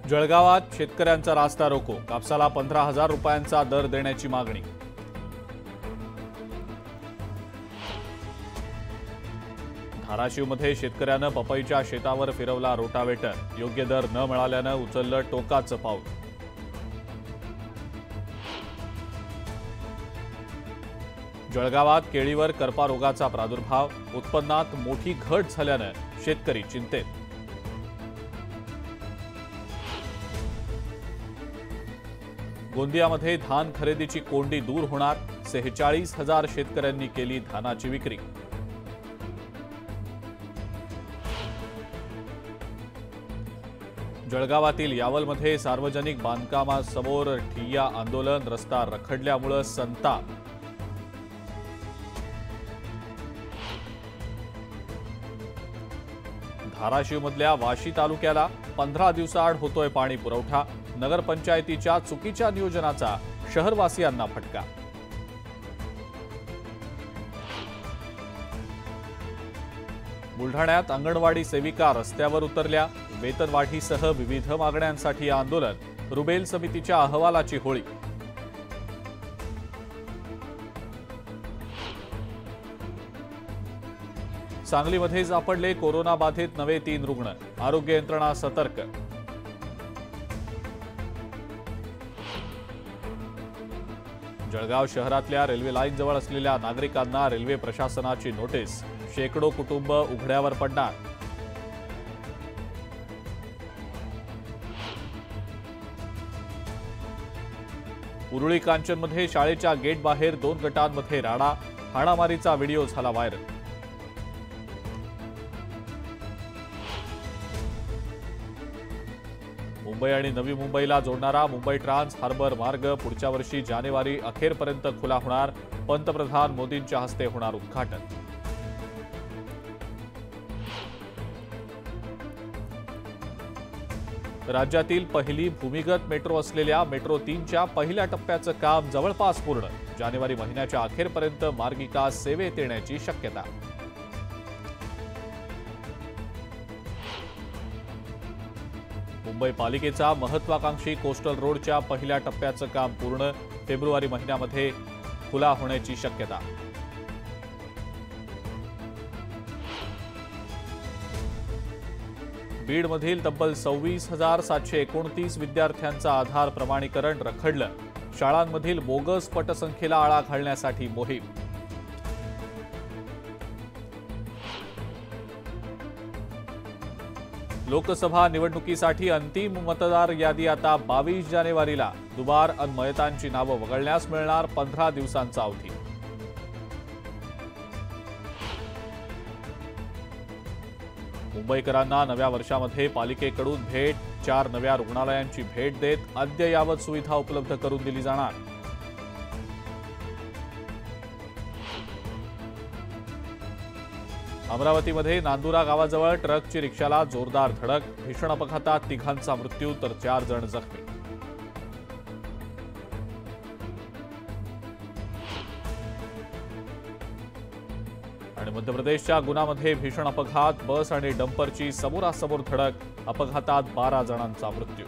जळगावात शेतकऱ्यांचा रास्ता रोको, कापसाला 15,000 रुपयांचा दर देण्याची मागणी। धाराशिवमध्ये शेतकऱ्यानं पपईच्या शेतावर फिरवला रोटावेटर, योग्य दर न मिळाल्यानं उचललं टोकाचं पाऊल। जळगावात केळीवर करपा रोगाचा प्रादुर्भाव, उत्पन्नात मोठी घट झाल्यानं शेतकरी चिंतेत। गोंदियामध्ये धान खरेदीची कोंडी दूर होणार, 46,000 शेतकऱ्यांनी केली धानाची विक्री। जळगावातील यावलमध्ये सार्वजनिक बांधकामासमोर ठिय्या आंदोलन, रस्ता रखडल्यामुळे संताप। धाराशिवमधल्या वाशी तालुक्याला 15 दिवसाआड होतोय पाणी पुरवठा, नगरपंचायतीच्या चुकीच्या नियोजनाचा शहरवासियांना फटका। बुलढाण्यात अंगणवाडी सेविका रस्त्यावर उतरल्या, वेतनवाढीसह विविध मागण्यांसाठी आंदोलन, रुबेल समितीच्या अहवालाची होळी। सांगलीमध्ये सापडले कोरोना बाधित नवे 3 रुग्ण, आरोग्य यंत्रणा सतर्क। जळगाव शहरातल्या रेल्वे लाईनजवळ असलेल्या नागरिकांना रेल्वे प्रशासनाची नोटीस, शेकडो कुटुंब उघड्यावर पडणार। उरुळी कांचनमध्ये शाळेच्या गेट बाहेर 2 गटांमध्ये राडा, हाणामारीचा व्हिडिओ झाला व्हायरल। मुंबई आणि नवी मुंबईला जोडणारा मुंबई ट्रान्स हार्बर मार्ग पुढच्या वर्षी जानेवारी अखेरपर्यंत खुला होणार, पंतप्रधान मोदींच्या हस्ते होणार उद्घाटन। राज्यातील पहिली भूमिगत मेट्रो असलेल्या मेट्रो 3च्या पहिल्या टप्प्याचं काम जवळपास पूर्ण, जानेवारी महिन्याच्या अखेरपर्यंत मार्गिका सेवेत येण्याची शक्यता। मुंबई पालिकेचा महत्वाकांक्षी कोस्टल रोडच्या पहिल्या टप्प्याचं काम पूर्ण, फेब्रुवारी महिन्यामध्ये खुला होण्याची शक्यता। बीडमधील तब्बल 26,729 विद्यार्थ्यांचं आधार प्रमाणीकरण रखडलं, शाळांमधील बोगस पटसंख्येला आळा घालण्यासाठी मोहीम। लोकसभा निवडणुकीसाठी अंतिम मतदार यादी आता 22 जानेवारीला, दुबार अन मयतांची नावं वगळण्यास मिळणार 15 दिवसांचा अवधी। मुंबईकरांना नव्या वर्षामध्ये पालिकेकडून भेट, 4 नव्या रुग्णालयांची भेट देत अद्ययावत सुविधा उपलब्ध करून दिली जाणार। अमरावतीमध्ये नांदुरा गावाजवळ ट्रकची रिक्षाला जोरदार धडक, भीषण अपघातात 3घांचा मृत्यू तर 4 जण जखमी। आणि मध्य प्रदेशच्या गुनामध्ये भीषण अपघात, बस आणि डंपरची समोरासमोर धडक, अपघातात 12 जणांचा मृत्यू।